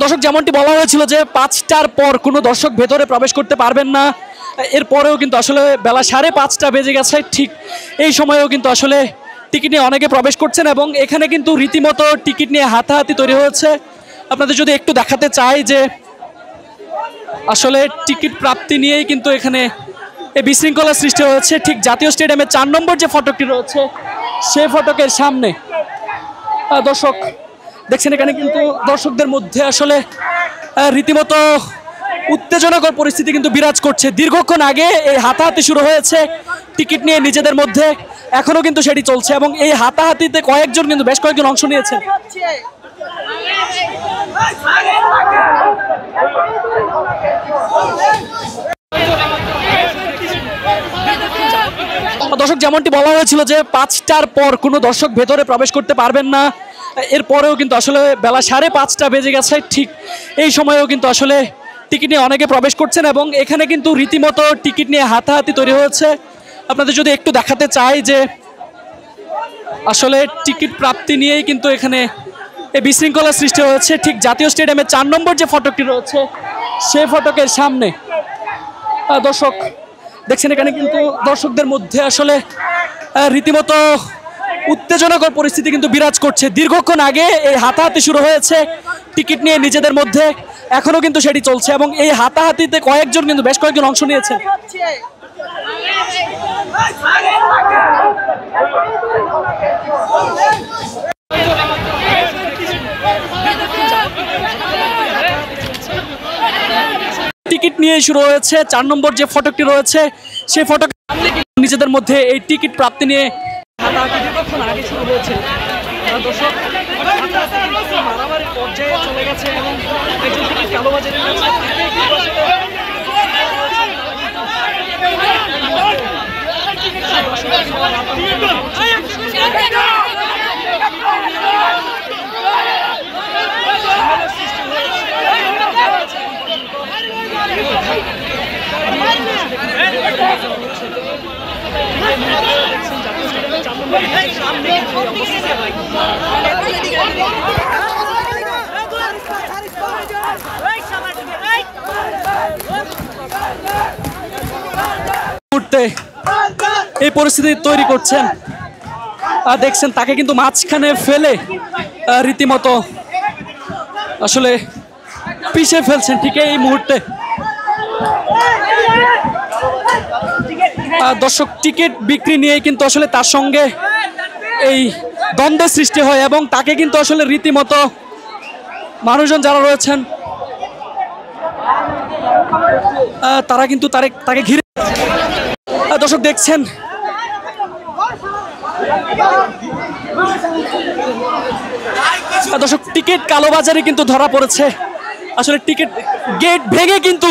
দর্শক যেমনটি বলা হয়েছিল যে 5টার পর কোনো দর্শক ভেতরে প্রবেশ করতে পারবেন না, এরপরেও কিন্তু আসলে বেলা 5:30 বেজে গেছে। ঠিক এই সময়েও কিন্তু আসলে টিকিট নিয়ে অনেকে প্রবেশ করছেন এবং এখানে কিন্তু রীতিমতো টিকিট নিয়ে হাতাহাতি তৈরি হয়েছে। আপনাদের যদি একটু দেখাতে চাই যে আসলে টিকিট প্রাপ্তি নিয়েই কিন্তু এখানে এই বিশৃঙ্খলা সৃষ্টি হয়েছে। ঠিক জাতীয় স্টেডিয়ামের 4 নম্বর যে ফটকটি রয়েছে সেই ফটকের সামনে দর্শক দেখছেন, এখানে কিন্তু দর্শকদের মধ্যে আসলে রীতিমতো উত্তেজনাকর পরিস্থিতি কিন্তু বিরাজ করছে। দীর্ঘক্ষণ আগে এই হাতাহাতি শুরু হয়েছে টিকিট নিয়ে নিজেদের মধ্যে, এখনো কিন্তু সেটি চলছে এবং এই হাতাহাতিতে কয়েকজন কিন্তু বেশ কয়েকজন অংশ নিয়েছে। দর্শক যেমনটি বলা হয়েছিল যে 5টার পর কোনো দর্শক ভেতরে প্রবেশ করতে পারবেন না, এরপরেও কিন্তু আসলে বেলা 5:30 বেজে গেছে। ঠিক এই সময়েও কিন্তু আসলে টিকিট নিয়ে অনেকে প্রবেশ করছেন এবং এখানে কিন্তু রীতিমতো টিকিট নিয়ে হাতাহাতি তৈরি হয়েছে। আপনাদের যদি একটু দেখাতে চাই যে আসলে টিকিট প্রাপ্তি নিয়েই কিন্তু এখানে এই বিশৃঙ্খলা সৃষ্টি হয়েছে। ঠিক জাতীয় স্টেডিয়ামের 4 নম্বর যে ফটকটি রয়েছে সেই ফটকের সামনে দর্শক দেখছেন, এখানে কিন্তু দর্শকদের মধ্যে আসলে রীতিমতো উত্তেজনাকর পরিস্থিতি কিন্তু বিরাজ করছে। দীর্ঘক্ষণ আগে এই হাতাহাতি শুরু হয়েছে টিকিট নিয়ে নিজেদের মধ্যে, এখনো কিন্তু সেটি চলছে এবং এই হাতাহাতিতে কয়েকজন কিন্তু বেশ কয়েকজন অংশ নিয়েছে। টিকিট নিয়ে শুরু হয়েছে 4 নম্বর যে ফটকটি রয়েছে সেই ফটক নিজেদের মধ্যে এই টিকিট প্রাপ্তি নিয়ে দীর্ঘক্ষণ আগে শুরু হয়েছে। দর্শক মারামারির পর্যায়ে চলে গেছে এবং একজন টিকিট কালোবাজারের এই পরিস্থিতি তৈরি করছেন দেখছেন, তাকে কিন্তু মাঝখানে ফেলে রীতিমতো আসলে পিছিয়ে ফেলছেন ঠিক এই মুহূর্তে। দর্শক টিকিট বিক্রি নিয়ে কিন্তু আসলে তার সঙ্গে এই দ্বন্দ্বের সৃষ্টি হয় এবং তাকে কিন্তু আসলে রীতিমতো মানুষজন যারা রয়েছেন তারা কিন্তু তাকে ঘিরে। দর্শক দেখছেন দর্শক টিকিট কালোবাজারে কিন্তু ধরা পড়েছে। আসলে টিকিট গেট ভেঙে কিন্তু